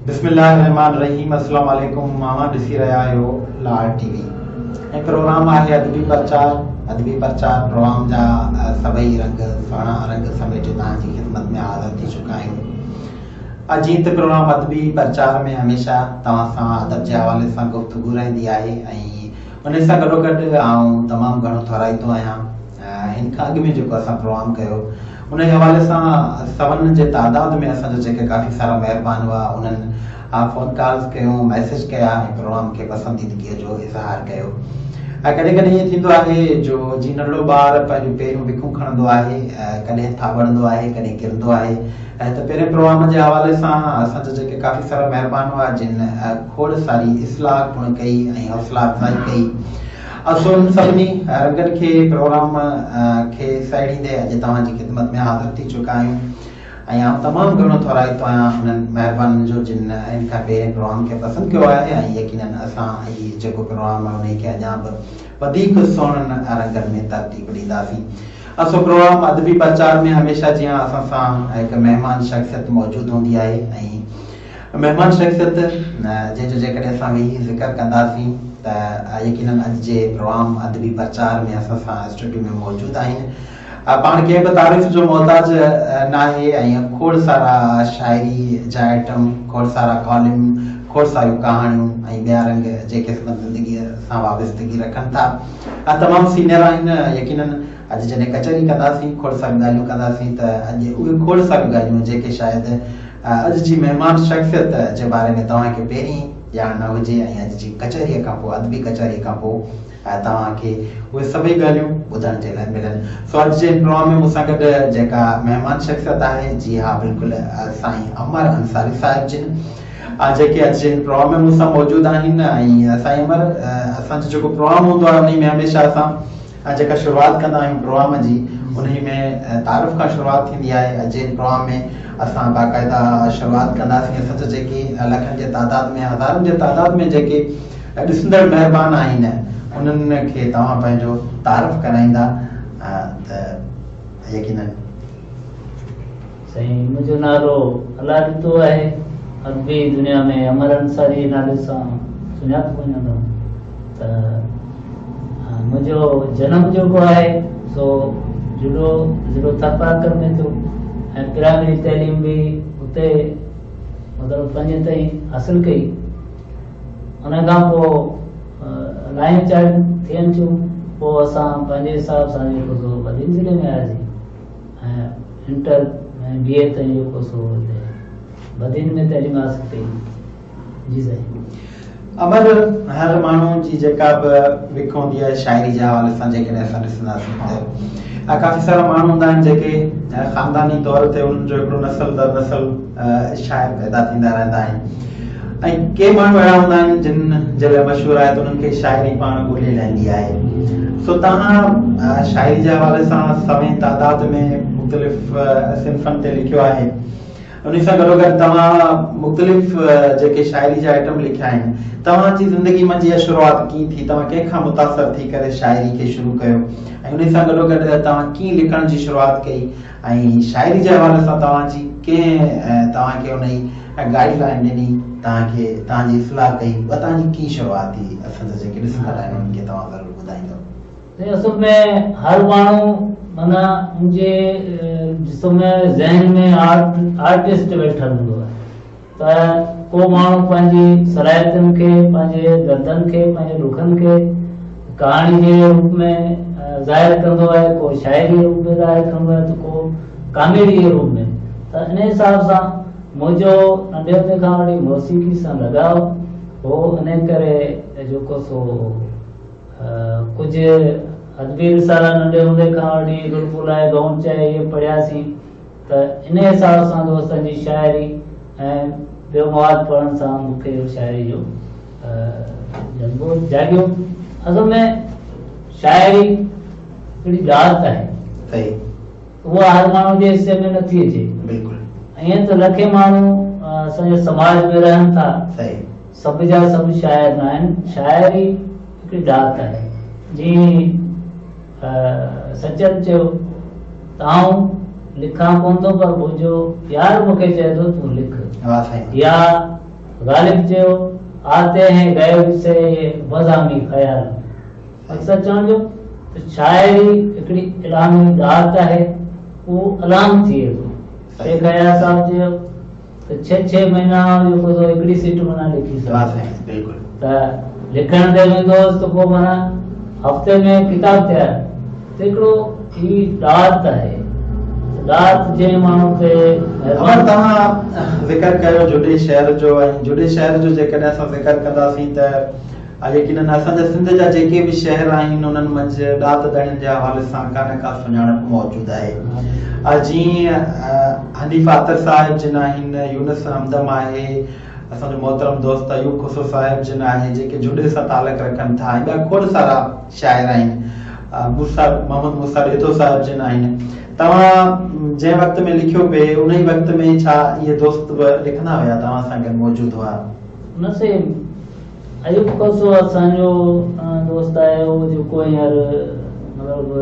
बिस्मिल्लाहिर्रहमानिर्रहीम। अस्सलाम वालेकुम। मामा ॾिसी रहिया आहियो लाल टीवी। ऐं प्रोग्राम आहे अदबी प्रचार प्रोग्राम जा सभई रंग सुहिणा रंग समेटे तव्हांजी ख़िदमत में हाज़िर थी चुका आहियूं। अॼु त प्रोग्राम अदबी प्रचार में हमेशह तव्हां सां अदब जे हवाले सां गुफ़्तगू रहंदी आहे ऐं उन सां गॾोगॾु आउं तमामु घणो थोराईंदो आहियां। हिन खां अॻु में जेको असां प्रोग्राम कयो उन हवाले सां सवनि जे तादाद में असांजा जेके काफ़ी सारा महिरबान हुआ उन्हनि फ़ोन कॉल्स कयूं, मैसेज कया ऐं प्रोग्राम खे पसंदीदगीअ जो इज़हार कयो। ऐं कॾहिं कॾहिं ईअं थींदो आहे जो जी नंढो ॿार पंहिंजूं पेरियूं विखूं खणंदो आहे, कॾहिं थाॿड़ंदो आहे, कॾहिं किरंदो आहे। ऐं त पहिरें प्रोग्राम जे हवाले सां असांजा जेके काफ़ी सारा महिरबान हुआ जिन खोड़ सारी इस्लाह पिणु कई ऐं हौसला अफ़ज़ाई कई। असां उन सभिनी रंगनि खे प्रोग्राम खे साईड़ींदे अॼु तव्हांजी ख़िदमत में हाज़िर थी चुका आहियूं ऐं आउं तमामु घणो थोराईंदो आहियां उन्हनि महिरबानी जो जिन इन खां पहिरें प्रोग्राम खे पसंदि कयो आहे ऐं यकीनन असां हीउ जेको प्रोग्राम आहे उन खे अञा बि वधीक सुहिणनि रंगनि में तरतीब ॾींदासीं। असां प्रोग्राम अदबी प्रचार में हमेशह जीअं असां सां हिकु महिमान शख़्सियत मौजूदु हूंदी आहे ऐं महिमान शख़्सियत जंहिंजो जेकॾहिं असां वेही ज़िक्र कंदासीं त यकीनन अॼु जे प्रोग्राम अदबी प्रचार में असां सां स्टूडियो में मौजूदु आहिनि। पाण कंहिं बि तारीफ़ जो मोहताज न आहे ऐं खोड़ सारा शाइरी जा आइटम, खोड़ सारा कॉलम, खोड़ सारियूं कहाणियूं ऐं ॿिया रंग जेके ज़िंदगीअ सां वाबस्तगी रखनि था तमामु सीनियर आहिनि। यकीनन अॼु जॾहिं कचहरी कंदासीं, खोड़ सारियूं ॻाल्हियूं कंदासीं त अॼु उहे खोड़ सारियूं ॻाल्हियूं जेके शायदि अॼु जी महिमान शख़्सियत जे बारे में तव्हांखे पहिरीं ॼाण न हुजे ऐं अॼु जी कचहरीअ खां पोइ अदबी कचहरीअ खां पोइ तव्हांखे उहे सभई ॻाल्हियूं ॿुधण जे लाइ मिलनि। सो अॼु जे प्रोग्राम में मूंसां गॾु जेका महिमान शख़्सियत आहे, जी हा बिल्कुलु साईं अमर अंसारी साहिब जिन जेके अॼु जे प्रोग्राम में मूंसां मौजूदु आहिनि। ऐं साईं अमर असांजो जेको प्रोग्राम हूंदो आहे उन में हमेशह असां जेका शुरूआति कंदा आहियूं प्रोग्राम जी उन में तारीफ़ खां शुरूआति थींदी आहे। अॼु जे प्रोग्राम में असां बाक़ाइदा शुरूआति कंदासीं। असांजा जेके लखनि जे तादाद में, हज़ारनि जे तादाद में जेके ॾिसंदड़ महिरबान आहिनि उन्हनि खे तव्हां पंहिंजो तारीफ़ कराईंदा त यकीनन। साईं मुंहिंजो नालो अलाह ॾिठो आहे, अदबी दुनिया में अमर अंसारी नाले सां सुञातो वञंदो। त मुंहिंजो जनम जेको आहे सो ज़िलो थरपाकर में थियो ऐं प्राइमरी तइलीम बि उते मतिलबु 5 ताईं हासिलु कई। उन खां पोइ लाइन चार्ज थियनि थियूं, पोइ असां पंहिंजे हिसाब सां जेको सो बदीन ज़िले में आयासीं ऐं इंटर ऐं BA ताईं जेको सो बदीन में तइलीम हासिलु कई। जी साईं। अमर हर माण्हू जी जेका बि विख हूंदी आहे शाइरी जे हवाले सां जेकॾहिं असां ॾिसंदासीं त काफ़ी सारा माण्हू हूंदा आहिनि जेके ख़ानदानी तौर ते उन्हनि जो हिकिड़ो नसल दर नसल शाइर पैदा थींदा रहंदा आहिनि ऐं के माण्हू अहिड़ा हूंदा आहिनि जिन जे लाइ मशहूरु आहे त उन्हनि खे शाइरी पाण ॻोल्हे लहंदी आहे। सो तव्हां शाइरी जे हवाले सां सवें तादाद में मुख़्तलिफ़ सिन्फ़नि ते लिखियो आहे। उन सां गॾोगॾु तव्हां मुख़्तलिफ़ जेके शाइरी जा आइटम लिखिया आहिनि, तव्हांजी ज़िंदगी में जीअं शुरूआति कीअं थी, तव्हां कंहिंखां मुतासिर थी करे शाइरी खे शुरू कयो ऐं उन सां गॾोगॾु तव्हां कीअं लिखण जी शुरूआति कई ऐं शाइरी जे हवाले सां तव्हांजी कंहिं तव्हांखे उन जी गाइडलाइन ॾिनी, तव्हांखे तव्हांजी इस्लाह कई, तव्हांजी कीअं शुरूआति थी? असांजा जेके ॾिसंदड़ आहिनि उन्हनि खे तव्हां ज़रूरु ॿुधाईंदव। असल में हर माण्हू माना मुंहिंजे जिस्म में ज़हन में आर्टिस्ट वेठल हूंदो आहे त को माण्हू पंहिंजी सलाहियतुनि खे, पंहिंजे दर्दनि खे, पंहिंजे दुखनि खे कहाणी जे रूप में ज़ाहिर कंदो आहे, को शाइरी रूप में ज़ाहिर कंदो आहे त को कॉमेडी जे रूप में। त इन हिसाब सां मुंहिंजो नंढपण खां वठी मौसीक़ी सां लगाव हो। इन करे जेको सो कुझु अदबी रिसाला नंढे हूंदे खां वठी गुलफुल आहे, गौन चाहे इहे पढ़ियासीं। त इन हिसाब सां दोस्तनि जी शाइरी ऐं ॿियो मवाद पढ़ण सां मूंखे शाइरी जो जज़्बो जाॻियो। असल में शाइरी हिकिड़ी ॾात आहे, उहा हर माण्हू जे हिसे में नथी अचे। ईअं त लखे माण्हू असांजे समाज में रहनि था, सभु जा सभु शाइर न आहिनि। शाइरी हिकिड़ी ॾात आहे। जीअं सचन चयो त आउं लिखां कोन थो पर मुंहिंजो यार मूंखे चए थो तूं लिख, या गालिब चयो आते हैं गए से बज़ामी ख़याल। अक्सर चवण जो त शाइरी हिकिड़ी इलामी ॾात आहे, उहो अलाम थिए थो। शेख हया साहब चयो त 6 महीना जेको सो हिकिड़ी सीट माना लिखी सघे। बिल्कुलु। त लिखण ते वेंदोसि त पोइ माना हफ़्ते में किताब तयारु। त हिकिड़ो ही ॾात आहे, ॾात जे माण्हू खे। अमर तव्हां ज़िक्र कयो जुड़े शहर जो, ऐं जुड़े शहर जो जेकॾहिं असां ज़िक्र कंदासीं त यकीनन असांजा सिंध जा जेके बि शहर आहिनि उन्हनि मंझि ॾात दड़ियुनि जे हवाले सां का न का सुञाणप मौजूदु आहे। जीअं हनीफ़ आतर साहिब जिन आहिनि, यूनुस हमदम आहे, असांजो मोहतरम दोस्त अयूब खुसरो साहिब जिन आहे जेके जुड़े सां तालुक़ रखनि था, ऐं ॿिया खोड़ सारा शाइर आहिनि, मोहम्मद मूसा रेतो साहिब जिन आहिनि। तव्हां जंहिं वक़्त में लिखियो पिए उन ई वक़्त में छा इहे दोस्त बि लिखंदा हुया, तव्हां सां गॾु मौजूदु हुआ? न से अयूब खुसरो असांजो दोस्त आहे, उहो जेको हींअर मतिलबु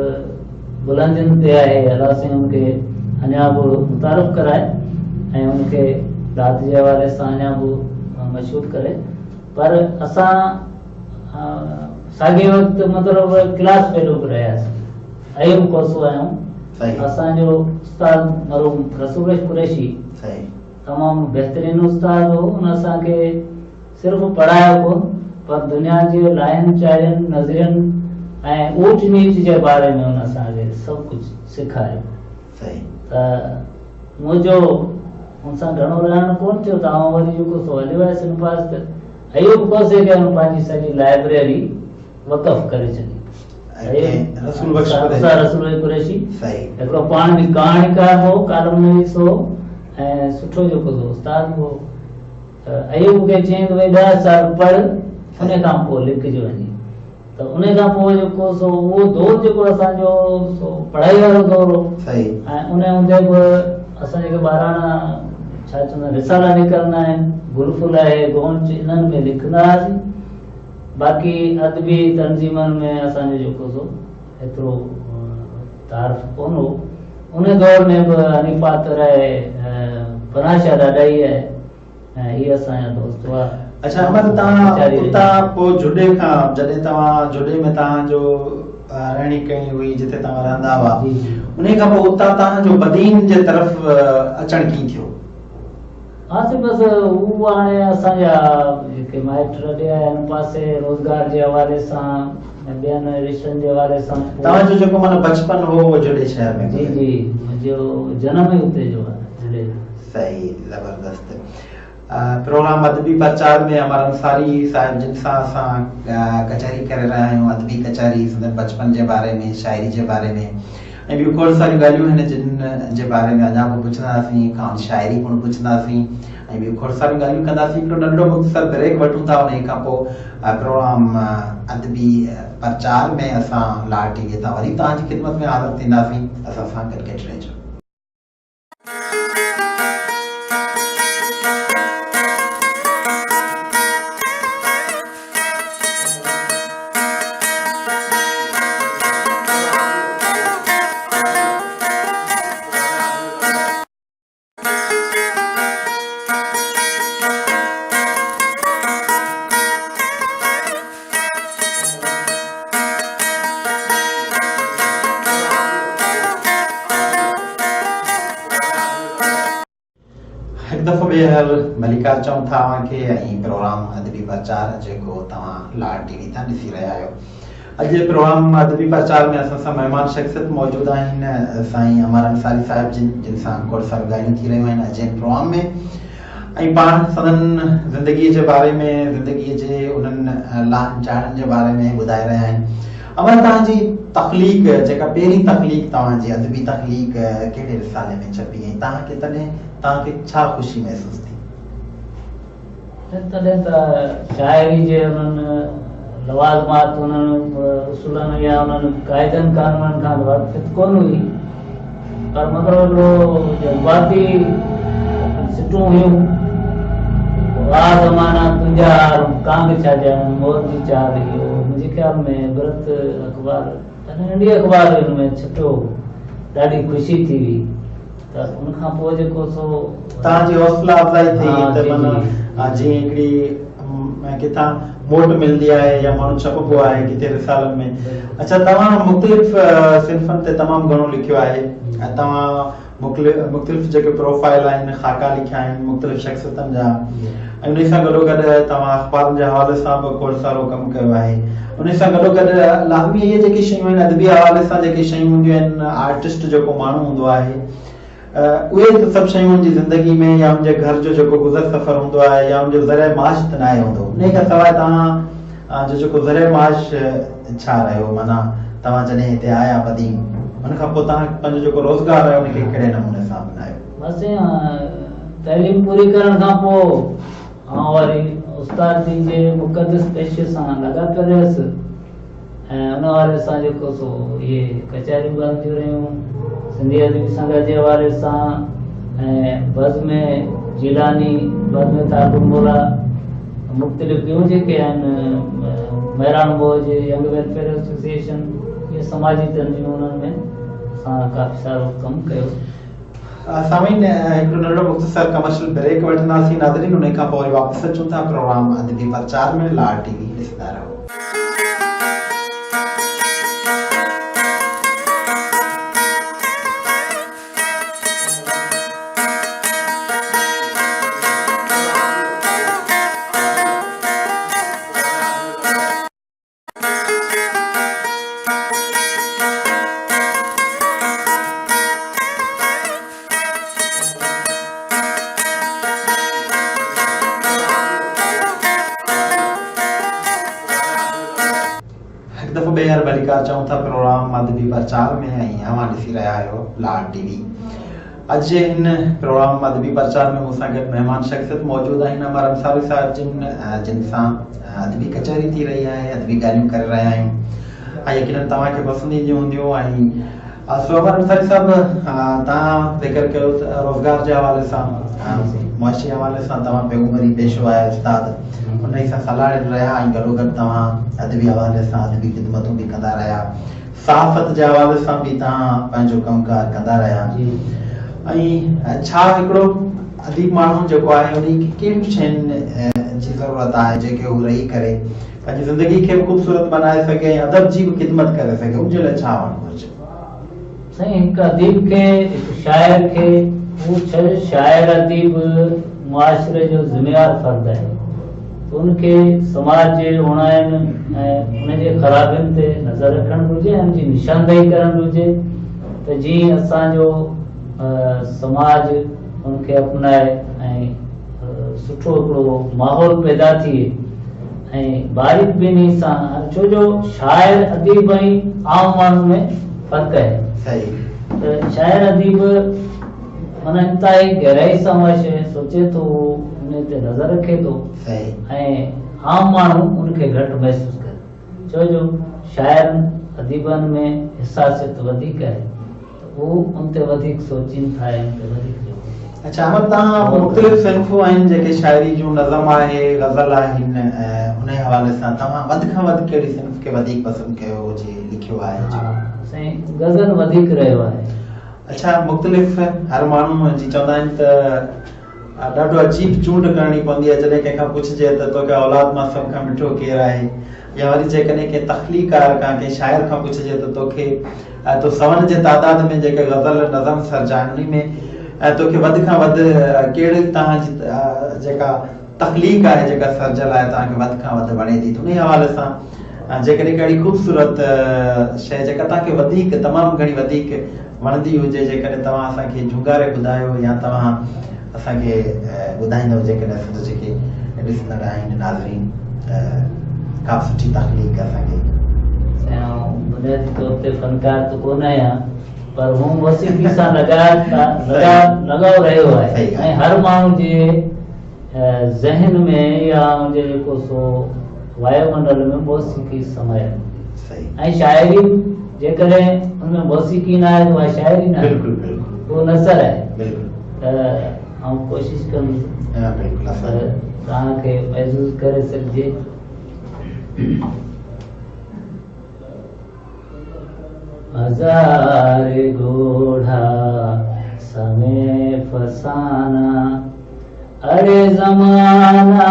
बुलंदियुनि ते आहे, अलाह साईं हुनखे अञा बि मुतारिफ़ कराए ऐं हुनखे ॾात जे हवाले सां अञा बि मशहूरु करे। पर असां साॻे वक़्तु मतिलबु क्लास फेलो बि रहियासीं। अयूब खुसरो आहियूं। असांजो उस्ताद मरहूम रसूलेश कुरैशी तमामु बहितरीनु उस्ताद हो। हुन असांखे सिर्फ़ु पढ़ायो कोन, पर दुनिया जे लाइन चारियनि नज़रियनि ऐं ऊच नीच जे बारे में हुन असांखे सभु कुझु सेखारियो। त मुंहिंजो हुन सां घणो रहण कोन थियो। तव्हां वरी जेको सो हलियो आहे सिंध पास, त अयूब खुसरे खे हुन पंहिंजी सॼी लाइब्रेरी वक़फ़ करे छॾी। रसूल कुरैशी हिकिड़ो पाण बि कहाणीकार हो, कालम नवीस हो ऐं सुठो जेको सो उस्ताद हो। अयूब खे चयईं त भई 10 साल पढ़, उन खां पोइ लिखिजो वञी। त उन खां पोइ जेको सो उहो दौर जेको असांजो सो पढ़ाई वारो दौर हो, ऐं उन हूंदे बि असां जेके ॿाराणा छा चवंदा रिसाला निकिरंदा आहिनि, गुलफुल आहे, गोंच, इन्हनि में लिखंदा हुआसीं। बाक़ी अदबी तंज़ीमनि में असांजो जेको सो एतिरो तारीफ़ कोन हो। उन दौर में बि हनीफ़ आतर आहे, फनाशा ॾाढाई आहे, ऐं इहे असांजा दोस्त हुआ। अच्छा अमर, तव्हां उतां पोइ जुड़े खां जॾहिं तव्हां जुड़े में तव्हांजो रहणी कहीं हुई जिते तव्हां रहंदा हुआ, उन खां पोइ उतां तव्हांजो बदीन जे तरफ़ अचणु कीअं थियो? बसि उहो हाणे असांजा जेके माइट रहिया आहिनि पासे रोज़गार जे हवाले सां ऐं ॿियनि रिश्तनि जे हवाले सां। तव्हांजो जेको माना बचपन हो उहो जुड़े शहर में? जी जी, मुंहिंजो जनम ई उते जो आहे, जुड़े। सही, ज़बरदस्त। प्रोग्राम अदबी प्रचार में अमर अंसारी साहिब जिन सां असां कचहरी करे रहिया आहियूं, अदबी कचहरी, संदन बचपन जे बारे में, शाइरी जे बारे में, ऐं ॿियूं खोड़ सारियूं ॻाल्हियूं आहिनि जिन जे बारे में अञा बि पुछंदासीं, खां शाइरी पिणु पुछंदासीं, ऐं ॿियूं खोड़ सारियूं ॻाल्हियूं कंदासीं। हिकिड़ो नंढो मुख़्तसर ब्रेक वठूं था, उन खां पोइ प्रोग्राम अदबी प्रचार में असां लाल टीवीअ तां वरी तव्हांजी ख़िदमत में हाज़िर थींदासीं। असां सां गॾु रहिजो। मलिका चऊं था तव्हांखे, ऐं प्रोग्राम अदबी प्रचार जेको तव्हां लाल टीवी तां ॾिसी रहिया आहियो। अॼु जे प्रोग्राम अदबी प्रचार में असां सां महिमान शख़्सियत मौजूदु आहिनि, साईं अमर अंसारी साहिब जिन सां खोड़ सारियूं ॻाल्हियूं थी रहियूं आहिनि अॼु जे प्रोग्राम में, ऐं पाण संदन ज़िंदगीअ जे बारे में, ज़िंदगीअ जे उन्हनि लाहन चाढ़नि जे बारे में ॿुधाए रहिया आहिनि। अमर, तव्हांजी तख़लीक़ जेका पहिरीं तख़लीक़ तव्हांजी अदबी तख़लीक़ कहिड़े रिसाले में छपी, ऐं तव्हांखे तॾहिं तव्हांखे छा ख़ुशी महसूस थी? तॾहिं त शाइरी जे उन्हनि लवाज़मात, उन्हनि उसूलनि या उन्हनि क़ाइदनि क़ानूननि खां वाक़िफ़ कोन हुई, पर मतिलबु जज़्बाती सिटूं हुयूं। वाह ज़माना तुंहिंजा कांग छा ॼाण, मोर जी चाल, इहो मुंहिंजे ख़्याल में भरत अख़बार, नंढी अख़बार हुन में छपियो, ॾाढी ख़ुशी थी हुई। त त उन खां पोइ जेको सो तव्हांजी हौसला अफ़ज़ाई थी हाँ, त जी, माना जीअं हिकिड़ी किथां मोट मिलंदी आहे या माण्हू छपबो आहे किथे रिसालनि में। अच्छा, तव्हां मुख़्तलिफ़ सिन्फ़नि ते तमामु घणो लिखियो आहे ऐं तव्हां मुख़्तलिफ़ जेके प्रोफाइल आहिनि ख़ाका लिखिया आहिनि मुख़्तलिफ़ शख़्सियतनि जा, ऐं उन सां गॾोगॾु तव्हां अख़बारनि जे हवाले सां बि खोड़ सारो कमु कयो आहे। उन सां गॾोगॾु लाज़मी इहे जेके शयूं आहिनि अदबी हवाले सां जेके शयूं हूंदियूं आहिनि, आर्टिस्ट जेको माण्हू हूंदो आहे उहे सभु शयूं जी ज़िंदगी में या मुंहिंजे घर जो जेको गुज़र सफ़र हूंदो आहे या मुंहिंजो ज़रिए माश त न आहे हूंदो, उन खां सवाइ तव्हां जो जेको ज़रिए माश छा रहियो, माना तव्हां जॾहिं हिते आया पदीम उन खां पोइ तव्हां पंहिंजो जेको रोज़गार आहे उनखे कहिड़े नमूने सां अपनायो? बसि तइलीम पूरी करण खां पोइ आउं वरी उस्ताद जी जे मुक़दस पेशे सां लॻापियल रहियुसि ऐं उन हवाले सां जेको सो इहे कचहरियूं बंदियूं रहियूं सिंधी अदबी संघ जे हवाले सां ऐं बज़्म जिलानी बज़्म ताकुमुला मुख़्तलिफ़ ॿियूं जेके आहिनि महिराण बोझ यंग वेलफेयर एसोसिएशन, इहे समाजी तंज़ीमूं उन्हनि में असां काफ़ी सारो कमु कयो। सामीन हिकिड़ो नंढो मुख़्तसर कमर्शियल ब्रेक वठंदासीं नाज़रीन, उन खां पोइ वरी वापसि अचूं था प्रोग्राम अदबी प्रचार में। लार टीवी ॾिसंदा रहो। चऊं था प्रोग्राम अदबी प्रचार में ऐं अवां ॾिसी रहिया आहियो लार टीवी। अॼु जे हिन प्रोग्राम अदबी प्रचार में मूंसां गॾु महिमान शख़्सियत मौजूदु आहिनि अमर अंसारी साहिब जिन सां अदबी कचहरी थी रही आहे, अदबी ॻाल्हियूं करे रहिया आहियूं ऐं यकीनन तव्हांखे पसंदि ईंदियूं हूंदियूं। ऐं सो अमर अंसारी साहिब, तव्हां ज़िक्र कयो त रोज़गार जे हवाले सां मुआशी हवाले सां तव्हां पेगुमरी पेशो आहे उस्ताद, उन सां सलाह ॾेई रहिया ऐं गॾोगॾु तव्हां अदबी हवाले सां अदबी ख़िदमतूं बि कंदा रहिया, सहाफ़त जे हवाले सां बि तव्हां पंहिंजो कमुकार कंदा रहिया। ऐं छा हिकिड़ो अदीब माण्हू जेको आहे उन खे कहिड़ियूं शयुनि जी ज़रूरत आहे जेके हू रही करे पंहिंजी ज़िंदगी खे ख़ूबसूरत बनाए सघे ऐं अदब जी बि ख़िदमत करे सघे, उनजे लाइ छा हुअणु घुरिजे? साईं, हिकु अदीब खे, हिकु शाइर खे, हू छा शाइर अदीब मुआशरे जो ज़िम्मेवार फ़र्द आहे, त उनखे समाज जे उणाइनि ऐं उनजे ख़राबियुनि ते नज़र रखणु घुरिजे ऐं उनजी निशानदेही करणु घुरिजे त जीअं असांजो समाज उनखे अपनाए ऐं सुठो हिकिड़ो माहौल पैदा थिए ऐं बारीक बीनी सां, छो जो शाइर अदीब ऐं आम माण्हू में फ़र्क़ु आहे। सही। त शाइर अदीब माना इंतहाई गहराई सां उहा शइ सोचे थो, उन ते नज़र रखे थो ऐं आम माण्हू उनखे घटि महसूसु करे, छो जो शाइरनि अदीबनि में हिसासियत वधीक आहे, त उहो उन ते वधीक सोचीनि था ऐं उन ते वधीक। अच्छा अमर, तव्हां मुख़्तलिफ़ सिन्फ़ूं आहिनि जेके शाइरी जूं, नज़म आहे, ग़ज़ल आहिनि, उन हवाले सां तव्हां वधि खां वधि कहिड़ी सिन्फ़ खे वधीक पसंदि कयो हुजे, लिखियो आहे? साईं, ग़ज़ल वधीक रहियो आहे। अच्छा, मुख़्तलिफ़ हर माण्हू जी चवंदा आहिनि त ॾाढो अजीब चूंड करणी पवंदी आहे जॾहिं कंहिंखां पुछिजे त तोखे औलाद मां सभ खां मिठो केरु आहे, या वरी जेकॾहिं कंहिं तख़लीकार खां कंहिं शाइर खां पुछिजे त तोखे तो सवन जे तादाद में जेके ग़ज़ल नज़म सर्जा आहिनि उन में तोखे वधि खां वधि कहिड़ी तव्हांजी जेका तख़लीक आहे जेका सर्जल आहे तव्हांखे वधि खां वधि वणे थी, त उन हवाले सां जेकॾहिं कहिड़ी ख़ूबसूरत शइ जेका तव्हांखे वधीक तमामु घणी वधीक वणंदी हुजे, जेकॾहिं तव्हां असांखे झुंगारे ॿुधायो या तव्हां असांखे ॿुधाईंदव जेकॾहिं असां जेके ॾिसंदड़ आहिनि नाज़रीन का सुठी तख़लीक असांखे? बुनियादी तौर ते फनकार त कोन आहियां, पर हूं मौसीक़ी सां लॻाव रहियो आहे ऐं हर माण्हू जे ज़हन में या उनजे जेको सो वायुमंडल में मौसीक़ी समायल ऐं शाइरी जेकॾहिं उनमें मौसीक़ी न आहे त उहा शाइरी न आहे, उहो नज़र आहे। त आउं कोशिशि कंदुसि तव्हांखे महसूस करे सघिजे। हज़ार घोड़ा समय फसाना। अरे ज़माना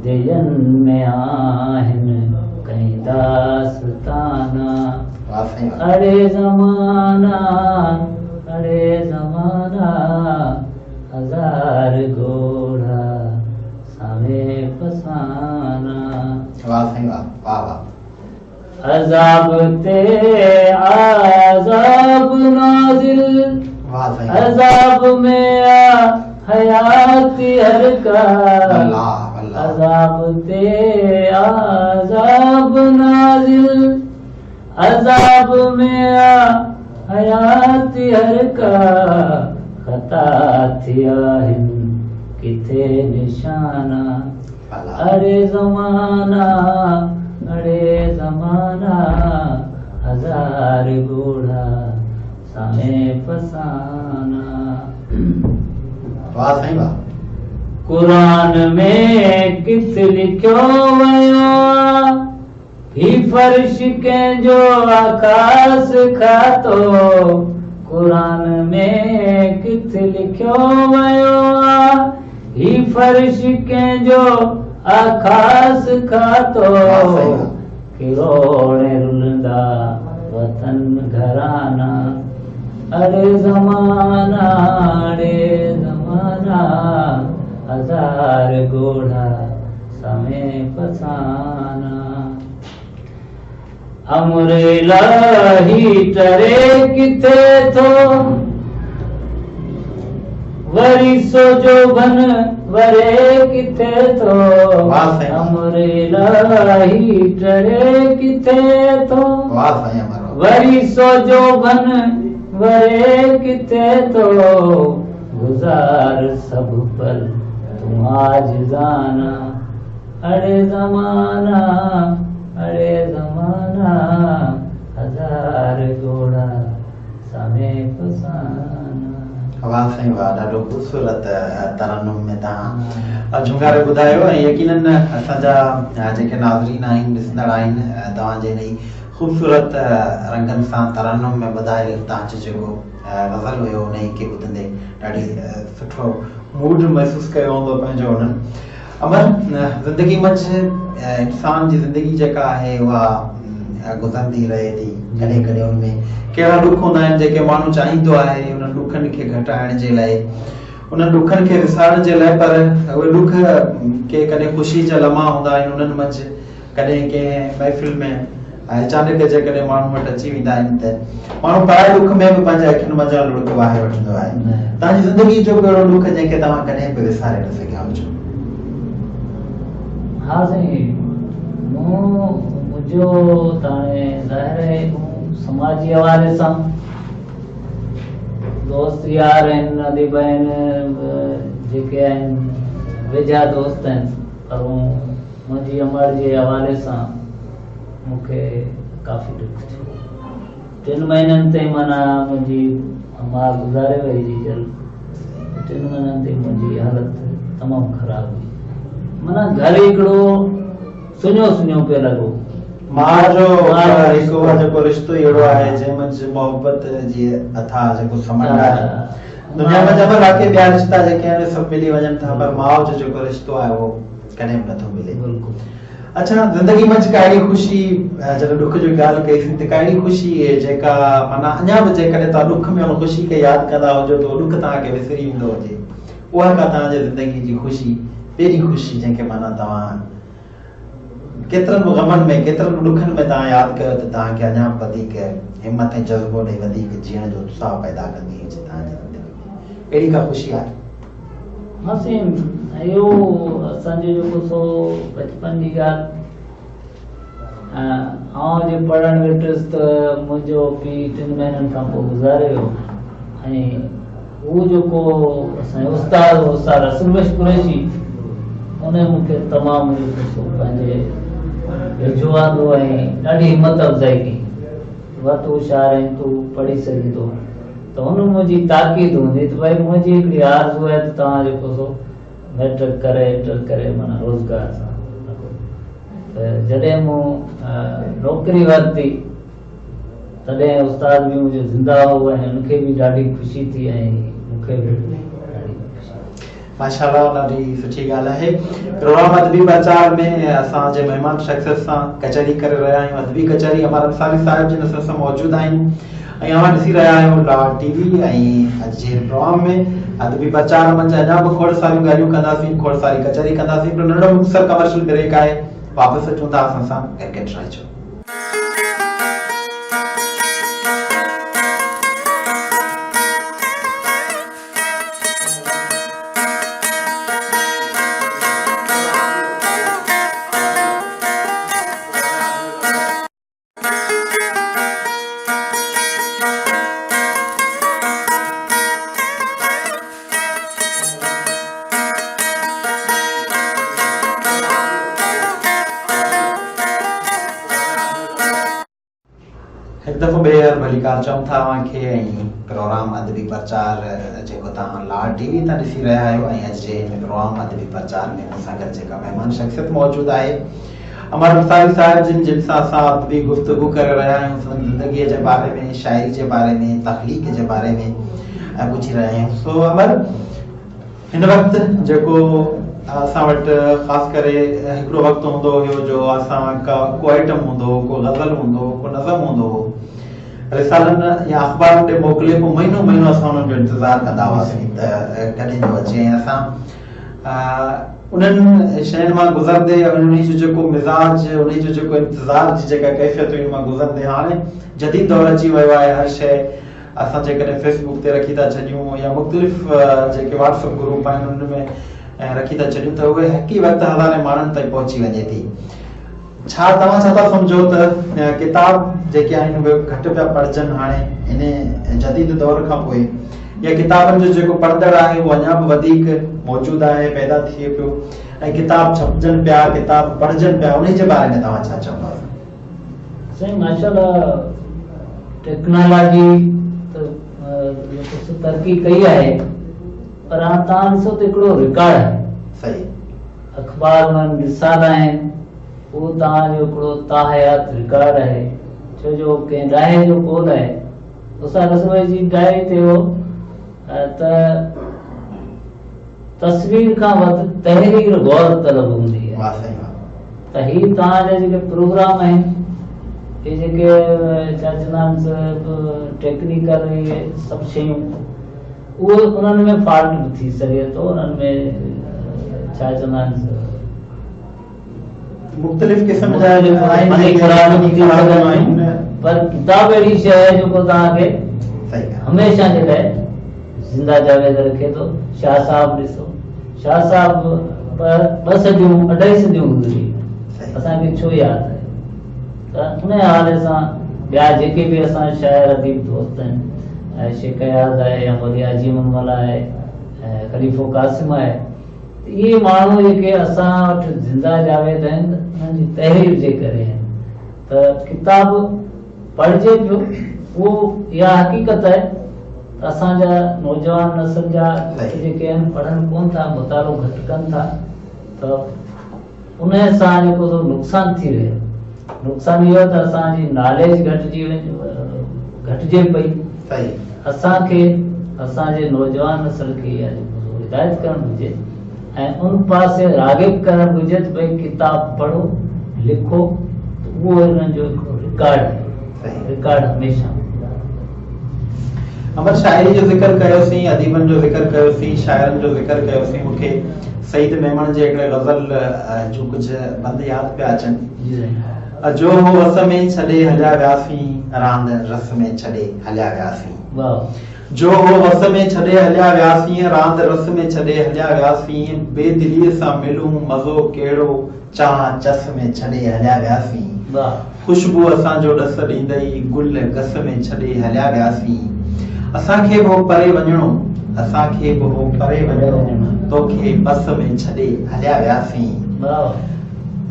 दियन में आहिनि कई दास्ताना। अरे ज़माना हजार घोड़ा समय फसाना। अज़ाब ते आज़ाब नाज़िल, अज़ाब में हयाती हर का। अज़ाब ते आज़ाब नाज़िल, अज़ाब में हयाती हर का। खता थी आहिनि किथे निशाना। अरे ज़माना हजार घोड़ा समय फसाना। कुरान में किथ लिखियो वयो ही फर्श कंहिंजो आकाश खातो। कुरान में किथ लिखियो वयो ही फर्श कंहिंजो आकाश खातो। किरोड़े रुलंदा वतन घराना। अरे ज़माना हजार घोड़ा समय फसाना। अमरेला हीटरे किथे थो वरी सो जो बन वरे किथे थो। अमरेला हीटरे किथे थो वरी सो जो बन वरे किथे थो। गुज़ार सब पल तू आजिज़ाना। अरे ज़माना हजार घोड़ा समय फसाना। ॾाढो ख़ूबसूरत तरन्नुम में तव्हां झुंगारे ॿुधायो ऐं यकीनन असांजा जेके नाज़रीन आहिनि ॾिसंदड़ आहिनि तव्हांजे इन ख़ूबसूरत रंगनि सां तरन्नुम में ॿुधाए तव्हांजो जेको गज़ल हुयो उन खे ॿुधंदे ॾाढी सुठो मूड महसूसु कयो हूंदो पंहिंजो उन्हनि। अमर ज़िंदगी मंझि इंसान जी ज़िंदगी जेका आहे उहा गुज़रंदी रहे थी। कॾहिं कॾहिं उनमें कहिड़ा ॾुख हूंदा आहिनि जेके माण्हू चाहींदो आहे उन्हनि ॾुखनि खे घटाइण जे लाइ, उन्हनि ॾुखनि खे विसारण जे लाइ, पर उहे ॾुख के कॾहिं ख़ुशी जा लम्हा हूंदा आहिनि उन्हनि मंझि। कॾहिं कंहिं महफ़िल में अचानक जेकॾहिं माण्हू वटि अची वेंदा आहिनि त माण्हू पाए ॾुख में बि पंहिंजे अखियुनि मंझां लुड़क वाहे वठंदो आहे। तव्हांजी ज़िंदगी जो कहिड़ो ॾुख जंहिंखे तव्हां कॾहिं बि विसारे न सघिया हुजो? हा साईं, मुंहिंजो त हाणे ज़ाहिर आहे समाजी हवाले सां दोस्त यार आहिनि, अदीब आहिनि, जेके आहिनि वेझा दोस्त आहिनि, पर मुंहिंजी उमिरि जे हवाले सां मूंखे काफ़ी ॾुख थियो। 3 महीननि ताईं माना मुंहिंजी मां गुज़ारे वई जी जल। 3 महीननि ताईं मुंहिंजी हालति तमामु ख़राबु हुई। माना घर हिकिड़ो सुञो पियो लॻो। मां जो जेको रिश्तो अहिड़ो आहे जंहिं मंझि मोहबत जी अथा जेको समंड आहे। दुनिया में जब बाक़ी ॿिया रिश्ता जेके आहिनि सभु मिली वञनि था, पर माउ जो जेको रिश्तो आहे उहो कॾहिं बि नथो मिले। बिल्कुलु। अच्छा, ज़िंदगी मंझि कहिड़ी ख़ुशी, जॾहिं ॾुख जी ॻाल्हि कईसीं त कहिड़ी ख़ुशी आहे जेका माना अञा बि जेकॾहिं तव्हां ॾुख में उन ख़ुशी खे यादि कंदा हुजो त ॾुख तव्हांखे विसरी वेंदो हुजे? उहा का तव्हांजे ज़िंदगी जी ख़ुशी, पहिरीं ख़ुशी जंहिंखे माना तव्हां केतिरनि बि ग़मनि में केतिरनि बि ॾुखनि में तव्हां यादि कयो त तव्हांखे अञा वधीक हिमत ऐं जज़्बो ॾेई वधीक जीअण जो उत्साह पैदा कंदी हुजे तव्हांजी ज़िंदगी में? अहिड़ी का ख़ुशी आहे? हा साईं, इहो असांजो जेको सो बचपन जी ॻाल्हि। आउं जे पढ़णु वेठुसि त मुंहिंजो पीउ 3 महीननि खां पोइ गुज़ारे वियो। ऐं उहो जेको असांजो उस्ताद असलवेश कुरैशी, उन मूंखे तमामु पंहिंजे वेझो आंदो ऐं ॾाढी हिमत अफ़ज़ाई कई। वक़्तु होशियारु आहीं, तूं पढ़ी सघीं थो। त हुन मुंहिंजी ताक़ीद हूंदी त भई मुंहिंजी हिकिड़ी आरज़ू आहे त तव्हां जेको सो मैट्रिक करे इंटर करे माना रोज़गार सां। त जॾहिं मूं नौकिरी वरिती त तॾहिं उस्ताद बि मुंहिंजो ज़िंदा हो ऐं उनखे बि ॾाढी ख़ुशी थी ऐं मूंखे बि ॾाढी माशाल्लाह, ॾाढी सुठी ॻाल्हि आहे। प्रोग्राम अदबी प्रचार में असांजे महिमान शख़्सियत सां कचहरी करे रहिया आहियूं। अदबी कचहरी अमर अंसारी साहिब जी नज़र सां मौजूदु आहिनि ऐं अवां ॾिसी रहिया आहियूं लाड टीवी। ऐं अॼु जे प्रोग्राम में अदबी प्रचार मंझि अञा बि खोड़ सारियूं ॻाल्हियूं कंदासीं, खोड़ सारी कचहरी कंदासीं। हिकिड़ो नंढो मुख़्तसर कमर्शियल ब्रेक आहे, वापसि अचूं था असां सां क्रिकेट रहिजो। एक दफ़ो ॿियर भलीकार चऊं था अव्हांखे। ऐं प्रोग्राम अदबी प्रचार जेको तव्हां लाड टीवी तां ॾिसी रहिया आहियो ऐं अॼु जे हिन प्रोग्राम अदबी प्रचार में मूंसां गॾु जेका महिमान शख़्सियत मौजूदु आहे अमर अंसारी साहिब जिन सां असां अदबी गुफ़्तगू करे रहिया आहियूं, संदनि ज़िंदगीअ जे बारे में, शाइरी जे बारे में, तख़लीक़ जे बारे में पुछी रहिया आहियूं। सो अमर, हिन वक़्तु जेको असां वटि ख़ासि करे हिकिड़ो वक़्तु हूंदो हुयो जो असां को आइटम हूंदो, को ग़ज़ल हूंदो, को नज़म हूंदो, रिसालनि या अख़बारुनि ॾे मोकिले पोइ महीनो महीनो असां उन्हनि जो इंतज़ारु कंदा हुआसीं त कॾहिं थो अचे। ऐं असां उन्हनि शयुनि मां गुज़रंदे उन जो जेको मिज़ाज, उन जो जेको इंतज़ार जी जेका कैफ़ियत हुई मां गुज़रंदे हाणे जदीद दौर अची वियो आहे। हर शइ असां जेकॾहिं फेसबुक ते रखी था छॾियूं या मुख़्तलिफ़ जेके व्हाट्सअप ग्रुप आहिनि उन में रखी था छॾियूं त उहे हक़ी वक़्तु हज़ारे माण्हुनि ताईं पहुची वञे थी। छा तव्हां छा था सम्झो त किताब जेके आहिनि उहे घटि पिया पढ़जनि हाणे इन जदीद दौर खां पोइ, या किताबनि जो जेको पढ़ंदड़ आहे उहो अञा बि वधीक मौजूदु आहे, पैदा थिए पियो, ऐं किताब छपजनि पिया, किताब पढ़जनि पिया, उन जे बारे में तव्हां छा चवंदा? साईं माशाल्लाह, टेक्नोलॉजी त तरक़ी कई आहे, पर हाणे तव्हां ॾिसो त हिकिड़ो रिकॉर्ड आहे। सही, अख़बार में मिसाल आहिनि, उहो तव्हांजो हिकिड़ो ताहयात रिकॉर्ड आहे। छो जो कंहिं डाहे जो कोल आहे, उसा रसोई जी डाहे ते हो त तस्वीर खां वधि तहरीर गौर तलब हूंदी आहे। त ही तव्हांजा जेके प्रोग्राम आहिनि, ये जेके छा चवंदा आहिनि टेक्निकल इहे सभु शयूं, उहो उन्हनि में फॉल्ट बि थी सघे थो। उन्हनि में छा चवंदा आहिनि मुख़्तलिफ़ क़िस्म जा पर किताब अहिड़ी शइ आहे जेको तव्हांखे हमेशह जे लाइ ज़िंदा जावेद रखे थो। शाह साहब ॾिसो, शाह साहब 2 सदियूं 2.5 सदियूं गुज़री, असांखे छो यादि आहे? त उन हवाले सां ॿिया जेके बि असां शाइर अदीब दोस्त आहिनि, शेख याद आहे या मौली अजीम अमल आहे, ख़लीफ़ो कासिम आहे, इहे माण्हू जेके असां वटि ज़िंदा जावेद आहिनि उन्हनि जी तहरीर जे करे आहिनि। त किताब पढ़िजे पियो, उहो इहा हक़ीक़त आहे त असांजा नौजवान नस्ल जा जेके आहिनि पढ़नि कोन था, मुतालो घटि कनि था, त उन सां जेको नुक़सानु थी रहियो। नुक़सानु इहो त असांजी नॉलेज घटिजे पई। असांखे असांजे नौजवान नस्ल खे इहा हिदायत करणु घुरिजे ऐं उन पासे राग़िब करणु घुरिजे त भई किताब पढ़ो, लिखो। उहो हिननि जो हिकिड़ो रिकॉर्ड आहे, रिकॉर्ड हमेशह। अमर, शाइरी जो ज़िक्र कयोसीं, अदीबनि जो ज़िक्र कयोसीं, शाइरनि जो ज़िक्र कयोसीं। मूंखे सईद मेमण जे हिकिड़े ग़ज़ल जो कुझु बंद यादि पिया अचनि। जो हो वस में छॾे हलिया वियासीं, रांदि रस में छॾे हलिया वियासीं। जो हो वस में छॾे हलिया वियासीं, रांदि रस में छॾे हलिया वियासीं। बेदिलीअ सां मिलूं मज़ो कहिड़ो, चाह चस में छॾे हलिया वियासीं। ख़ुशबू असांजो ॾस ॾींदई, गुल गस में छॾे हलिया वियासीं। असांखे बि परे वञणो, असांखे बि परे वञणो, तोखे बस में छॾे हलिया वियासीं।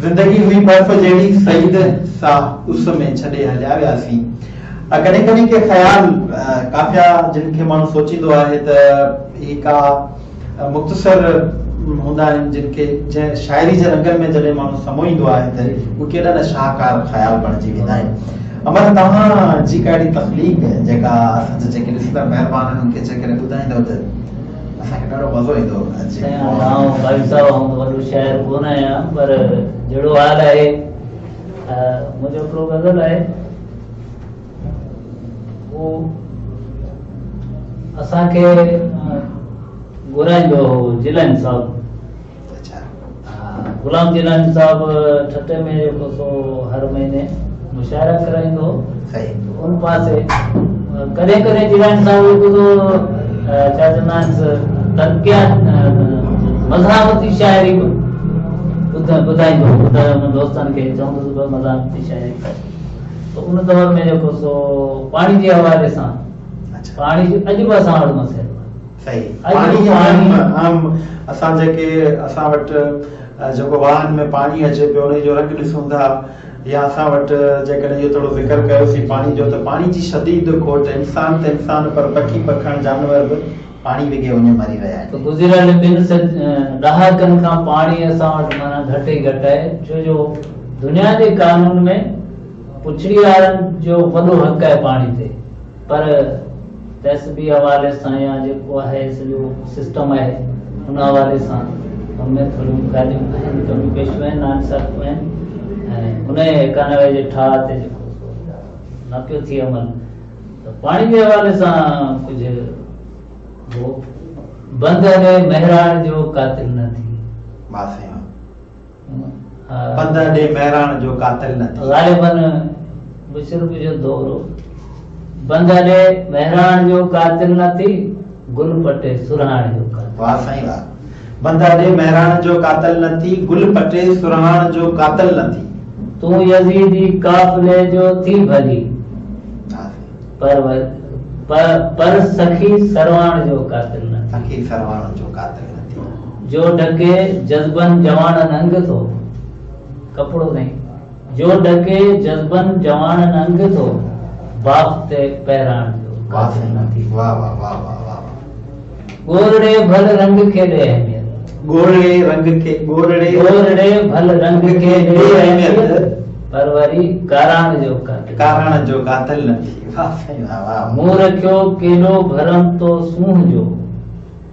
ज़िंदगी हुई बर्फ़ जहिड़ी, सईद सां उस में छॾे हलिया वियासीं। कॾहिं कॾहिं के ख़्याल काफ़िया जिन खे माण्हू सोचींदो आहे त ही का मुख़्तसर हूंदा आहिनि जिन खे जंहिं शाइरी जे रंगनि में जॾहिं माण्हू समोईंदो आहे त उहे केॾा न शाहकार ख़्याल बणिजी वेंदा आहिनि। अमर तव्हां जी काड़ी तख़लीक़ जेका असां जेके ॾिसंदा महिरबान उन्हनि खे जेकॾहिं ॿुधाईंदव त असांखे ॾाढो मज़ो ईंदो। भाई साहब आउं वॾो शाइर कोन आहियां, पर जहिड़ो हाल आहे मुंहिंजो हिकिड़ो गज़ल आहे, उहो असांखे घुराईंदो हो जिलानी साहब। गुलाम जिलानी साहब ठटे में जेको सो हर महीने मुशायरा कराईंदो उन पासे। कॾहिं कॾहिं जिलानी साहब जेको सो छा चवंदा आहिनि तनकिया मज़ामती शाइरी ॿुधाईंदो दोस्तनि खे, चवंदो मज़ामती शाइरी त उन दौर में जेको सो पाणी जे हवाले सां पाणी जो अॼु बि असां वटि मसइलो असां जेके असां वटि जेको वाहन में पाणी अचे पियो उन जो रंग ॾिसूं था, या असां वटि जेकॾहिं इहो थोरो ज़िक्र कयोसीं पाणी जो, त पाणी जी शदीद खोट, इंसान त इंसान पर पखी पखण जानवर बि पाणी विघे वञे मरी रहिया आहिनि। गुज़िरियल ॿिनि ॾहाकनि खां पाणी असां वटि माना घटि ई घटि आहे, छो जो दुनिया जे कानून में पुछड़ी वारनि जो वॾो हक़ आहे पाणी ते, पर तहसीबी हवाले सां या जेको आहे सॼो सिस्टम आहे उन हवाले सां उनमें थोड़ियूं ॻाल्हियूं आहिनि, कमियूं पेशियूं आहिनि, नाइंसाफ़ियूं आहिनि, ऐं उन 91 जे ठाह ते जेको न पियो थिए अमल। त पाणी जे हवाले सां कुझु वो बंद ने महरान जो कातिल न थी, बंद ने महरान जो कातिल न थी, ग़ालिबन बुजुर्ग जो दौर बंद ने महरान जो कातिल न थी, गुल पटे सुरहान जो कातिल। वाह साईं वाह। बंदा दे महरान जो कातिल न थी, गुल पटे सुरहान जो कातिल न थी, तू यजीदी काफिले जो थी भली, पर सखी सरवान जो कातिल न थी, सखी सरवान जो कातिल न थी, जो ढके जज्बन जवान अंग थो, कपड़ो नहीं, जो ढके जज्बन जवान अंग थो, बाप ते पैरान जो कातिल न थी। वाह वाह वाह वाह वाह। गोरड़े भल रंग के दे अहमियत, गोरड़े भल रंग के दे अहमियत, परवरी कारान जो कातिल न थी। वाह साईं वाह वाह। मुंह रखियो केलो भरम तो सूंह जो,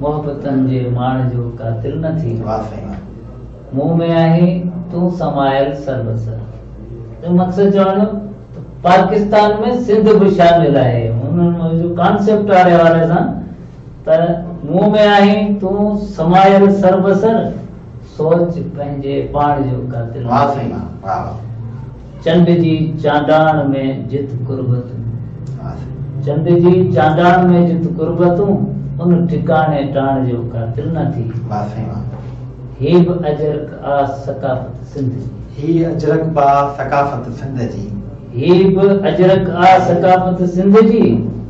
मोहब्बतन जे मान जो कातिल न थी। वाह साईं वाह। मुंह में आहे तू समायल सर्वसर, तो मकसद चवणो पाकिस्तान में सिंध भी शामिल है, उन जो कॉन्सेप्ट आ रहे वाले सां त मुंह में आई तू समायल सर्वसर, सोच पंहिंजे पाण जो कातिल। वाह साईं वाह। चंड जी चांडाण में जित कुर्बतूं, चंड जी चांडाण में जित कुर्बतूं, उन ठिकाने टाण जो कातिल न थी। वाह साईं वाह। ही बि अजरक आ सकाफत सिंध जी, ही अजरक बा सकाफत सिंध जी, ही बि अजरक आ सकाफत सिंध जी,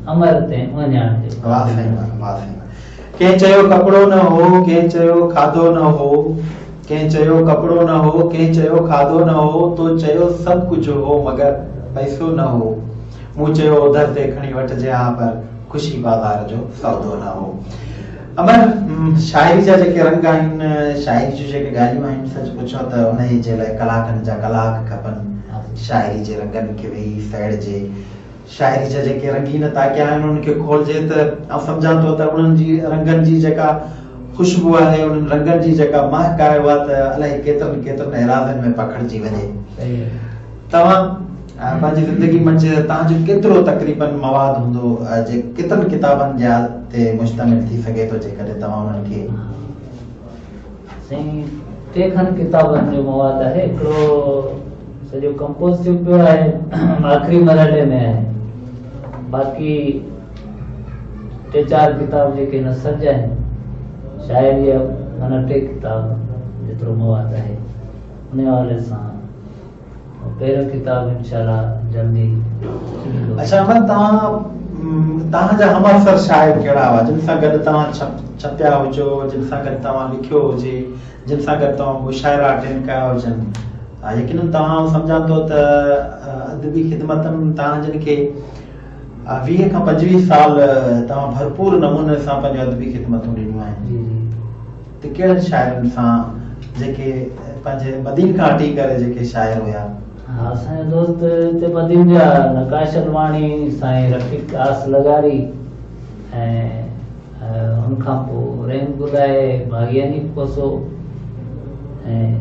अमर ते वञाण जो। वाह साईं वाह साईं। कंहिं चयो कपिड़ो न हो, कंहिं चयो खाधो न हो, कंहिं चयो कपिड़ो न हो, कंहिं चयो खाधो न हो, तो चयो सभु कुझु हो मगर पैसो न हो, मूं चयो उधर ते खणी वठिजे हा पर ख़ुशी बाज़ार जो सौदो न हो। अमर शाइरी जा जेके रंग आहिनि, शाइरी जूं जेके ॻाल्हियूं आहिनि, सच पुछो त उन जे लाइ कलाकनि जा कलाक खपनि, शाइरी जे रंगनि खे वेही साइडजे, शाइरी जा जेके रंगीन ताकिया आहिनि उनखे खोलजे त ऐं सम्झां थो त उन्हनि जी रंगनि जी जेका ख़ुशबू आहे, उन्हनि रंगनि जी जेका महक आहे, उहा त अलाए केतिरनि केतिरनि एराज़नि में पखिड़िजी वञे। तव्हां पंहिंजी ज़िंदगी मंझि तव्हांजो केतिरो तक़रीबन मवाद हूंदो जे केतिरनि किताबनि जा ते मुश्तमिल थी सघे थो, जेकॾहिं तव्हां उन्हनि खे? साईं 3 खनि किताबनि जो मवाद आहे, हिकिड़ो सॼो कंपोज़ थियो पियो आहे, आख़िरी मरहले में आहे, बाक़ी 3-4 किताब जेके नसर जा आहिनि, शाइरी माना 3 किताब जेतिरो मवाद आहे, उन हवाले सां पहिरियों किताब इंशाल्लाह जल्दी। अच्छा अमर, तव्हांजा हमअसर शाइर कहिड़ा हुआ जिन सां गॾु तव्हां छपिया हुजो, जिन सां गॾु तव्हां लिखियो हुजे, जिन सां गॾु तव्हां मुशाइरा अटेंड कया हुजनि? यकीनन तव्हां सम्झां थो त अदबी ख़िदमतनि तव्हां जिन खे 20 खां 25 साल तव्हां भरपूर नमूने सां पंहिंजो अदबी ख़िदमतूं ॾिनियूं आहिनि, त कहिड़नि शाइरनि सां जेके पंहिंजे मदीन खां हटी करे जेके शाइर हुया हाँ, असांजो दोस्त हिते बदियुनि जा नकाश अलवाणी, साईं रफ़ीक आस लगारी ऐं उनखां पोइ रेंगुल आहे, भागियानी कोसो ऐं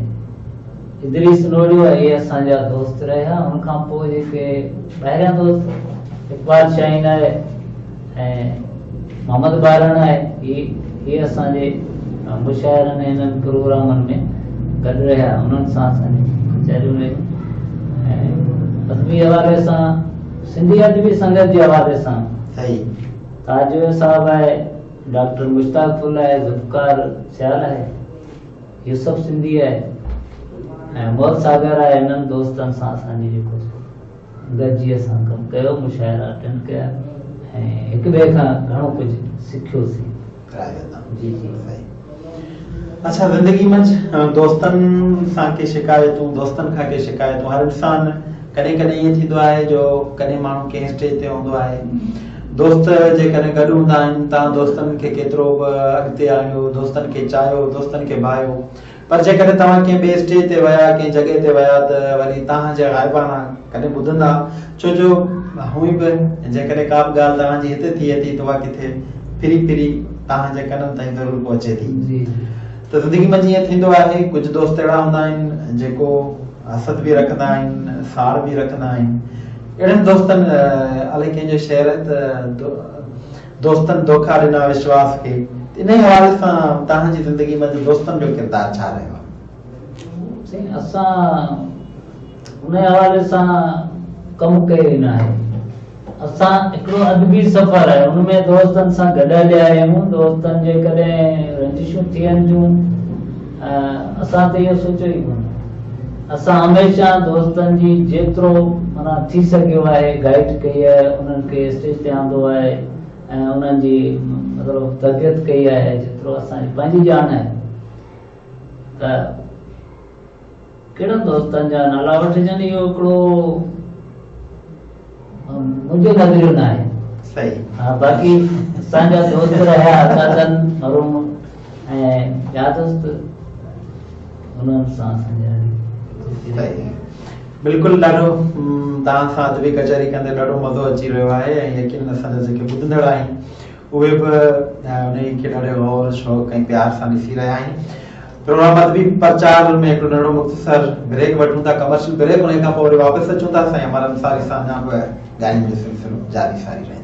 इदरीस नोड़ियो आहे, इहे असांजा दोस्त रहिया। उनखां पोइ जेके ॿाहिरियां दोस्त इकबाल शाहीन आहे ऐं मोहम्मद बारण आहे, इहे असांजे मुशाइरनि हिननि प्रोग्रामनि में गॾु रहिया। उन्हनि सां असांजी कचहरियूं रहियूं ऐं अदबी हवाले सां, सिंधी अदबी संगत जे हवाले सां ताजवे साहब आहे, डॉक्टर मुश्ताक फुल आहे, ज़ुल्फ़कार सियाल आहे, यूसुफ सिंधी आहे ऐं मोहत सागर आहे। हिननि दोस्तनि सां असांजी जेको गॾिजी असां कमु कयो, मुशाइरा अटेंड कया ऐं हिक ॿिए खां घणो कुझु सिखियोसीं। जी जी। अच्छा, ज़िंदगी में दोस्तनि सां के शिकायतूं, दोस्तनि खां के शिकायतूं, हर इंसान कॾहिं कॾहिं ईअं थींदो आहे जो कॾहिं माण्हू कंहिं स्टेज ते हूंदो आहे, दोस्त जेकॾहिं गॾु हूंदा आहिनि, तव्हां दोस्तनि खे केतिरो बि अॻिते आयो, दोस्तनि खे चाहियो, दोस्तनि खे भायो, पर जेकॾहिं तव्हां कंहिं ॿिए स्टेज ते विया, कंहिं जॻह ते विया, त वरी तव्हांजा ग़ाइबाना कॾहिं ॿुधंदा, छो जो हुई बि जेकॾहिं का बि ॻाल्हि तव्हांजी हिते थिए थी त उहा किथे फिरी फिरी तव्हांजे कननि ताईं ज़रूरु पहुचे थी। त ज़िंदगी में जीअं थींदो आहे, कुझु दोस्त अहिड़ा हूंदा आहिनि जेको हसद बि रखंदा आहिनि, साड़ बि रखंदा आहिनि। अहिड़नि दोस्तनि अलाए कंहिंजो शहर दोस्तनि धोखा ॾिना विश्वास खे, इन हवाले सां तव्हांजी ज़िंदगी में दोस्तनि जो किरदारु छा रहियो आहे? असां उन हवाले सां कमु कयो ई न आहे। असां हिकिड़ो अदबी सफ़र आहे, उनमें दोस्तनि सां गॾियल आहियूं। दोस्तनि जे कॾहिं रंजिशूं थियनि थियूं, असां त इहो सोचियो ई कोन्हे। असां हमेशह दोस्तनि जी जेतिरो माना थी सघियो आहे गाइड कई आहे, उन्हनि खे स्टेज ते आंदो आहे ऐं उन्हनि जी मतिलबु तरबियत कई आहे जेतिरो असांजी पंहिंजी जान आहे। त कहिड़ा दोस्तनि जा नाला वठजनि, इहो हिकिड़ो मुंहिंजो नज़रियो न आहे। सही। हा, बाक़ी असांजा दोस्त रहिया असादन मरूम ऐं ॿिया दोस्त, उन्हनि सां असांजा बिल्कुलु ॾाढो तव्हां सां अदबी कचहरी कंदे ॾाढो मज़ो अची रहियो आहे ऐं यकीन असांजा जेके ॿुधंदड़ आहिनि उहे बि उन खे ॾाढे गौर शौक़ ऐं प्यार सां ॾिसी रहिया आहिनि। प्रोग्राम अदबी प्रचार में हिकिड़ो नंढो मुख़्तसर ब्रेक वठूं था, कमर्शियल ब्रेक, उन खां पोइ वरी वापसि अचूं था। साईं अमर अंसारी सां अञा बि ॻाल्हियुनि जो सिलसिलो जारी सारी रहंदो।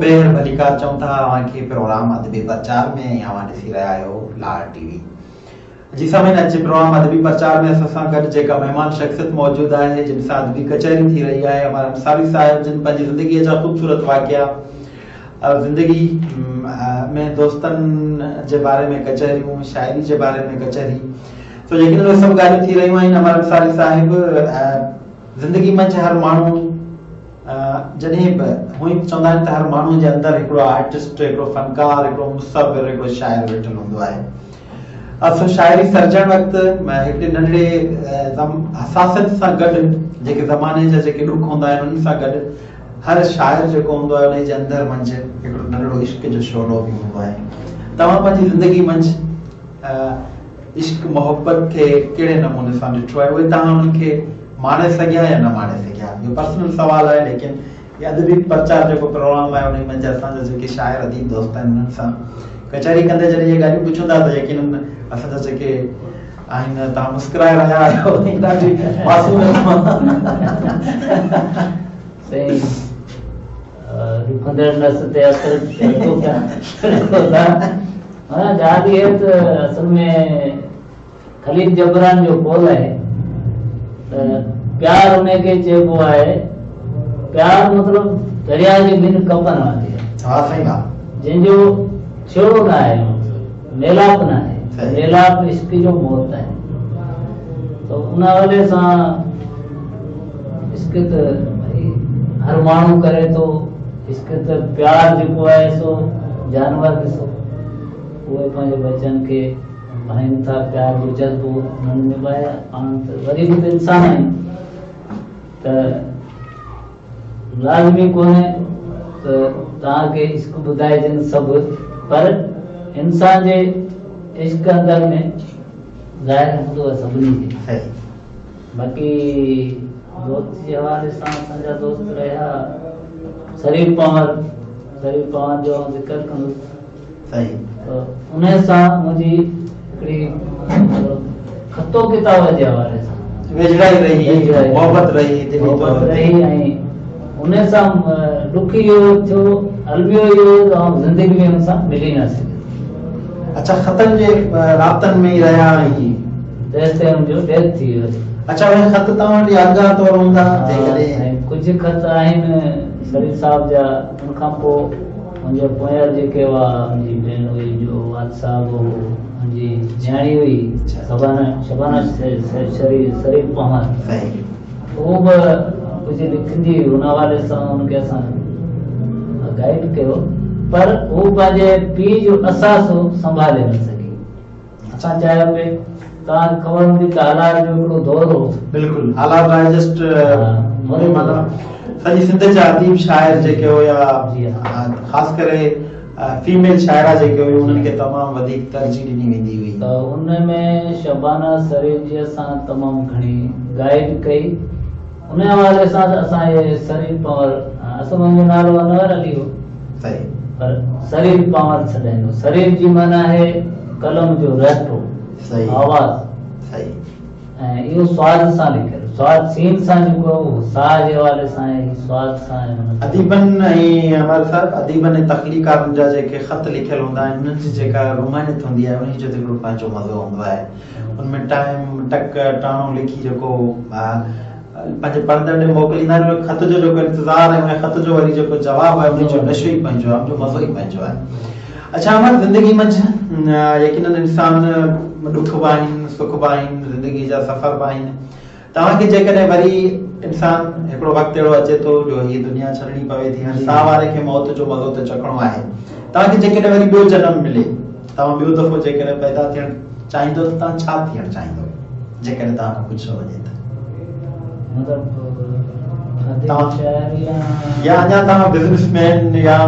ॿेहर भलीकार चऊं था अव्हांखे प्रोग्राम अदबी प्रचार में अव्हां ॾिसी रहिया आहियो लार टीवी। जी साईं, अॼु प्रोग्राम अदबी प्रचार में असां सां गॾु जेका महिमान शख़्सियत मौजूद आहे, जिन सां अदबी कचहरी थी रही आहे, अमर अंसारी साहिब, जिन पंहिंजी ज़िंदगीअ जा ख़ूबसूरत वाक़िया, ज़िंदगी में दोस्तनि जे बारे में कचहरियूं, शाइरी जे बारे में कचहरी, तो यकीन उहे सभु ॻाल्हियूं थी रहियूं आहिनि। अमर अंसारी साहिब, ज़िंदगी में हर माण्हू जॾहिं बि हुई चवंदा आहिनि त हर माण्हू जे अंदरि हिकिड़ो आर्टिस्ट, हिकिड़ो फनकार, हिकिड़ो मुसव्विर, हिकिड़ो शाइर वेठल हूंदो आहे। असां शाइरी सर्जण वक़्तु हिकिड़े नंढड़े हसासियत सां गॾु जेके ज़माने जा जेके ॾुख हूंदा आहिनि उन सां गॾु हर शाइर जेको हूंदो आहे उन जे अंदरि मंझि हिकिड़ो नंढड़ो इश्क जो शोलो बि हूंदो आहे। तव्हां पंहिंजी ज़िंदगी मंझि इश्क मोहब्बत खे कहिड़े नमूने सां ॾिठो आहे, उहे तव्हां उनखे माणे सघिया या न माणे सघिया? इहो पर्सनल सवाल आहे, लेकिन ये अदबी प्रचार जेको प्रोग्राम आहे उन में असांजा जेके शाइर अदीब दोस्त आहिनि उन्हनि सां कचहरी कंदे जॾहिं इहे ॻाल्हियूं पुछूं था त यकीन असांजा जेके आहिनि, तव्हां मुस्कुराए रहिया आहियो, ॾाढी मासूम सही रुखंदड़ नस ते असर तो क्या हां जादी है। तो असल में खलील जबरान जो बोल है, प्यार उन्हें के चेबो है, प्यार मतलब दरिया के बिन कपन वाली है। हां सही बात, जिन जो छोड़ो ना है, मेलाप ना है, मेलाप इसकी जो मौत है। तो उन हवाले सां इश्क त भई हर माण्हू करे थो। इश्क त प्यार जेको आहे सो जानवर ॾिसो, उहे पंहिंजे बचनि खे भाइनि था, प्यार जो जज़्बो उन्हनि में बि आहे। पाण त वरी बि त इंसान आहियूं, त लाज़मी कोन्हे त तव्हांखे इश्क ॿुधाइजनि सभु, पर इंसान जे इश्क अंदर में ज़ाहिर हूंदो आहे सभिनी खे। बाक़ी दोस्त जे हवाले सां असांजा दोस्त रहिया शरीफ पवार जो ज़िक्र कंदुसि। उन सां मुंहिंजी हिकिड़ी खतो किताब जे हवाले सां वेझड़ाई रही, मोहबत रही, ऐं उन सां ॾुख इहो थियो, अलवियो इहो ऐं ज़िंदगी में हुन सां मिली न सघे। अच्छा, ख़तनि जे रातनि में ई रहिया आहिनि तेसि ताईं हुनजो डेथ थी वियो। अच्छा, उहे ख़त तव्हां वटि यादगार तौरु हूंदा? कुझु ख़त आहिनि शरीफ साहब जा। उनखां पोइ मुंहिंजे पोयां जेके हुआ, मुंहिंजी भेण हुई जो वाद साहब हो, मुंहिंजी न्याणी हुई शबाना शरीफ पवार, उहो बि कुझु लिखंदी हुई। उन हवाले सां उनखे असां गाइड कयो, पर हू पंहिंजे पीउ जो असासो संभाले न सघी। असां चाहियो पिए, तव्हांखे ख़बर हूंदी त हालात जो हिकिड़ो दौर हो। बिल्कुलु, हालात डाइजेस्ट सॼी सिंध जा अदीब शाइर जेके हुया, ख़ासि करे फीमेल शाइरा जेके हुयूं, उन्हनि खे तमामु वधीक तरजीह ॾिनी वेंदी हुई। त उन में शबाना शरीफ जी असां तमामु घणी गाइड कई। उन हवाले सां असां इहे शरीफ पवार, असुल मुंहिंजो नालो अनवर अली हो, पर शरीफ पवार छॾाईंदो। शरीफ जी माना आहे कलम जो रटो, आवाज़। ऐं इहो स्वाद सां लिखियलु, स्वाद सीन सां जेको साह जे हवाले सां आहे, स्वाद सां आहे। अदीबन ऐं अमर साहब, अदीबन ऐं तख़लीक़ातुनि जा जेके ख़त लिखियल हूंदा आहिनि, उन्हनि जी जेका रुमानियत हूंदी आहे, उन्ही जो हिकिड़ो पंहिंजो मज़ो हूंदो आहे। उनमें टाइम टक टाणो लिखी जेको पंहिंजे परदे ॾे मोकिलींदा आहिनि, ख़त जो जेको इंतज़ारु आहे, उन ख़त जो वरी जेको जवाबु आहे, उन जो नशो ई पंहिंजो आहे, उनजो मज़ो ई पंहिंजो आहे। अच्छा, हमारी ज़िंदगी मंझि यकीनन इंसान ॾुख बि आहिनि, सुख बि आहिनि, ज़िंदगी जा सफ़र बि आहिनि। तव्हांखे जेकॾहिं वरी इंसान हिकिड़ो वक़्तु अहिड़ो अचे थो जो हीअ दुनिया छॾणी पवे थी, हाणे साह वारे खे मौत जो मज़ो त चखणो आहे, तव्हांखे जेकॾहिं वरी ॿियो जनम मिले, तव्हां ॿियो दफ़ो जेकॾहिं पैदा थियणु चाहींदो, त तव्हां छा थियणु चाहींदो जेकॾहिं तव्हांखां पुछियो वञे त? या अञा तव्हां बिज़नेसमैन, या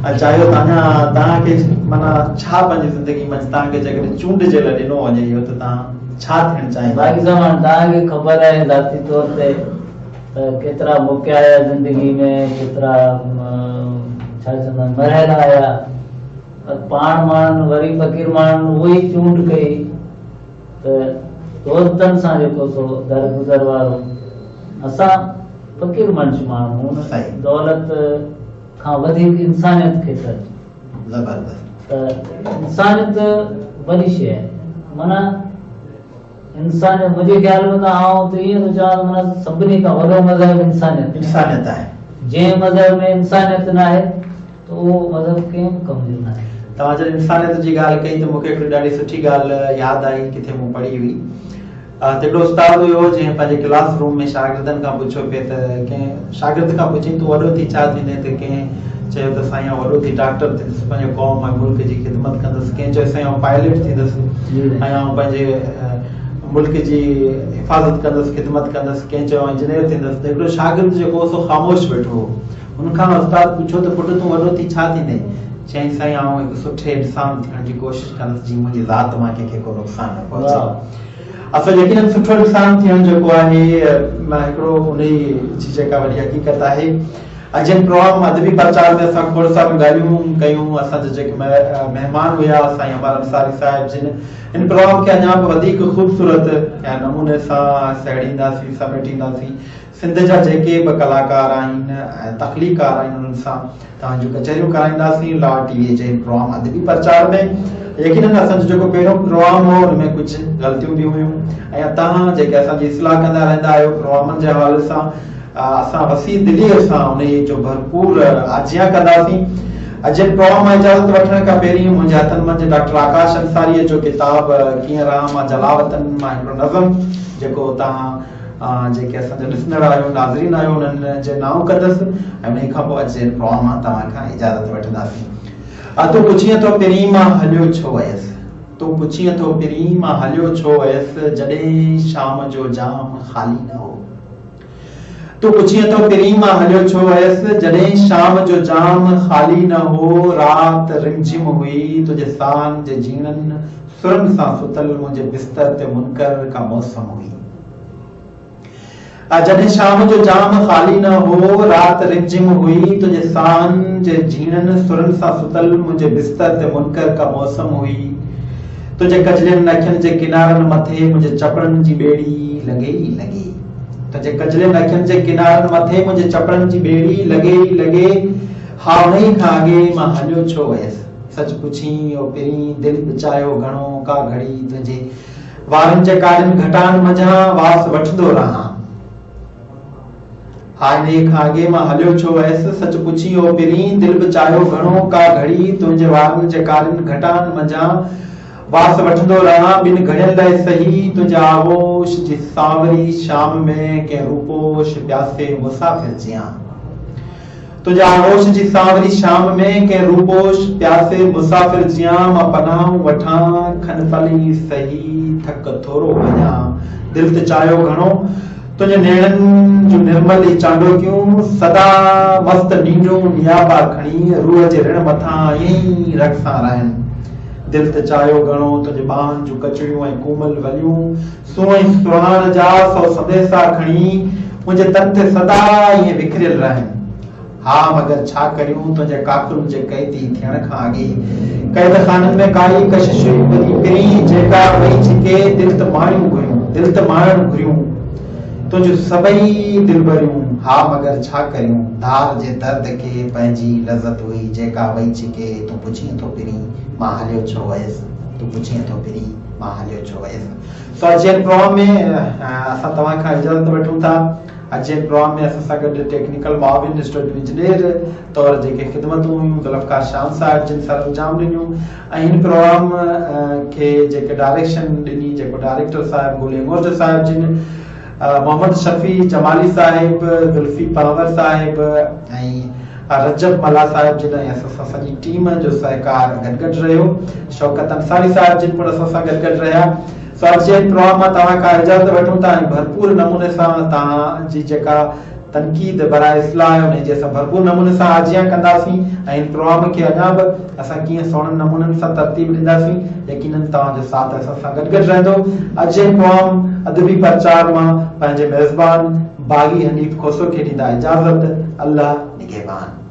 चाहियो त अञा तव्हांखे माना छा पंहिंजी ज़िंदगी में तव्हांखे जेकॾहिं चूंड जे लाइ ॾिनो वञे इहो, त तव्हां छा थियणु चाहींदा? बाक़ी ज़मान तव्हांखे ख़बर आहे ज़ाती तौर ते केतिरा मौक़ा आया ज़िंदगी में, केतिरा छा चवंदा आहिनि मरहल आया, पाण माण्हुनि वरी फ़क़ीर माण्हुनि उहो ई चूंड कई त दोस्तनि सां जेको सो दरगुज़र वारो। असां फ़क़ीर माण्हू, दौलत खां वधीक इंसानियत खे त इंसानियत वॾी शइ आहे। माना इंसान मुंहिंजे ख़्याल में त आउं त ईअं थो चवां, माना सभिनी खां वॾो मज़हब इंसानियत आहे। जंहिं मज़हब में इंसानियत न आहे त उहो मज़हब कंहिं बि कम जो न आहे। तव्हां जॾहिं इंसानियत जी ॻाल्हि कई त मूंखे हिकिड़ी ॾाढी सुठी ॻाल्हि यादि आई, किथे मूं पढ़ी हुई। हिकिड़ो उस्ताद हुयो जंहिं पंहिंजे क्लास रूम में शागिर्दनि खां पुछियो पिए त कंहिं शागिर्द खां पुछी तूं वॾो थी छा थींदे, त कंहिं चयो त साईं वॾो थी डॉक्टर थींदुसि, पंहिंजे क़ौम ऐं मुल्क जी ख़िदमत कंदुसि। कंहिं चयो साईं पायलट थींदुसि ऐं पंहिंजे मुल्क जी हिफ़ाज़त कंदुसि, ख़िदमत कंदुसि। कंहिं चयो इंजीनियर थींदुसि। त हिकिड़ो शागिर्द जेको सो ख़ामोश वेठो हो, हुनखां उस्ताद पुछियो त पुटु तूं वॾो थी छा थींदे? चईं साईं आउं हिकु सुठे इंसान थियण जी कोशिशि कंदुसि, जीअं मुंहिंजी ज़ात मां कंहिंखे को नुक़सानु न पहुचे। असल यकीनन सुठो इंसान थियण जेको आहे हिकिड़ो उन जी जेका वॾी हक़ीक़त आहे। जिन प्रोग्राम अदबी प्रचार में असां खोड़ सारियूं ॻाल्हियूं कयूं, असांजा जेके महिमान हुया साईं अमर अंसारी साहिब, जिन इन प्रोग्राम खे अञा बि वधीक ख़ूबसूरत ऐं नमूने सां सहेड़ींदासीं, समेटींदासीं। सिंध जा जेके बि कलाकार आहिनि ऐं तख़लीक़ार आहिनि, उन्हनि सां तव्हांजूं कचहरियूं कराईंदासीं लॉ टीवी जे प्रोग्राम अदबी प्रचार में। यकीनन असांजो जेको पहिरियों प्रोग्राम हो हुन में कुझु ग़लतियूं बि हुयूं, ऐं तव्हां जेके असांजी इस्लाह कंदा रहंदा आहियो प्रोग्रामनि जे हवाले सां, असां वसी दिलीअ सां उन जो भरपूर आजियां कंदासीं। अॼु प्रोग्राम मां इजाज़त वठण खां पहिरीं मुंहिंजे हथनि मंझि डॉक्टर आकाश अंसारीअ जो किताब कीअं रहा मां जलावतन मां हिकिड़ो नज़म जेको तव्हां जेके असांजा लिसनर आहियो नाज़रीन आहियो उन्हनि जे नाम कंदसि ऐं उन खां पोइ अॼु प्रोग्राम मां तव्हां खां इजाज़त वठंदासीं। तूं पुछीअ थो पहिरीं मां हलियो छो वयसि, तूं पुछीअ थो पहिरीं मां हलियो छो वयसि जॾहिं शाम जो जाम ख़ाली न हो। तूं पुछीअ थो पहिरीं मां हलियो छो वयसि जॾहिं शाम जो जाम ख़ाली न हो। रात रिमझिम हुई तुंहिंजे सान जे जीणनि सुरनि सां सुतल मुंहिंजे बिस्तर ते मुनकर का मौसम हुई। जॾहिं शाम जो जाम ख़ाली न हो, रात रिमझिम हुई तुंहिंजे सान जे जीणनि सुरनि सां सुतल मुंहिंजे बिस्तर ते मुनकर का मौसम हुई। तुंहिंजे कजलनि अखियुनि जे किनारनि मथे मुंहिंजे चपड़नि जी ॿेड़ी लॻे ई लॻे। तुंहिंजे कजलनि अखियुनि जे किनारनि मथे मुंहिंजे चपड़नि जी ॿेड़ी लॻे ई लॻे। हा उन खां अॻे मां हलियो छो वयसि, सच पुछी ओ पहिरीं दिलि बचायो घणो का घड़ी तुंहिंजे वारनि जे कारनि घटान मझां वास वठंदो रहां। हा इन खां अॻे मां हलियो छो वयसि, सच पुछी ओ पहिरीं दिलि बचायो घणो का घड़ी तुंहिंजे वारनि जे कारनि घटान मझां वास वठंदो रहां। ॿिनि घड़ियुनि लाइ सही तुंहिंजे आगोश जी सावरी शाम में कंहिं रूपोश प्यासे मुसाफ़िर जियां। तुंहिंजे आगोश जी सावरी शाम में कंहिं रूपोश प्यासे मुसाफ़िर जियां। मां पनाह वठां खन पली सही थक थोरो वञा। दिलि त चाहियो घणो तुंहिंजे नेणनि जूं निर्मल ई चांडोकियूं सदा मस्त नींडूं नियाबा खणी रूह जे ऋण मथां ईअं ई रख सां रहनि। दिलि त चाहियो घणो तुंहिंजे ॿाहनि जूं कचड़ियूं ऐं कोमल वलियूं सुहिण सुहाण जा सौ संदेसा खणी मुंहिंजे तन ते सदा ईअं विखरियल रहनि। हा मगर छा करियूं तुंहिंजे काकुरुनि जे कैदी थियण खां अॻे कैद खाननि में काई कशिश पहिरीं जेका वई छिके दिलि त माणियूं घुरियूं, दिलि त माणण घुरियूं तुंहिंजूं सभई दिलबरियूं। हा मगर छा करियूं धार जे दर्द खे पंहिंजी लज़त हुई जेका वई छिके। तूं पुछीअ थो पहिरीं मां हलियो छो वयसि, तूं पुछीअ थो पहिरीं मां हलियो छो वयसि। सो अॼु प्रोग्राम में असां तव्हां खां इजाज़त वठूं था। अॼु प्रोग्राम में असां सां गॾु टेक्निकल माविन स्टूडियो इंजीनियर तौर जेके ख़िदमतूं हुयूं ज़ुल्फ़कार शाम साहिब जिन सर अंजाम ॾिनियूं ऐं हिन प्रोग्राम खे जेके डायरेक्शन ॾिनी जेको डायरेक्टर साहिब गोले मोर्ज साहिब जिन मोहम्मद शफी जमाली साहिब जुल्फी पावर साहिब ऐं रजब मला साहिब जिन ऐं असां सॼी टीम जो सहकार गॾु रहियो। शौकत अंसारी साहिब जिन पिणु असां सां गॾु रहिया। सो अॼु जे प्रोग्राम मां तव्हां खां इजाज़त वठूं था ऐं भरपूर नमूने सां तव्हांजी जेका तनक़ीद बराए इस्लाह आहे उनजी असां भरपूर नमूने सां हाजिया कंदासीं ऐं हिन प्रोग्राम खे अञा बि असां कीअं सुहिणनि नमूननि सां तरतीब ॾींदासीं। यकीनन तव्हांजो साथ असां सां गॾु रहंदो। अॼु जे प्रोग्राम अदबी प्रचार मां पंहिंजे मेज़बान बागी हनीफ खोसो खे ॾींदा इजाज़त। अल्लाह निगहबान।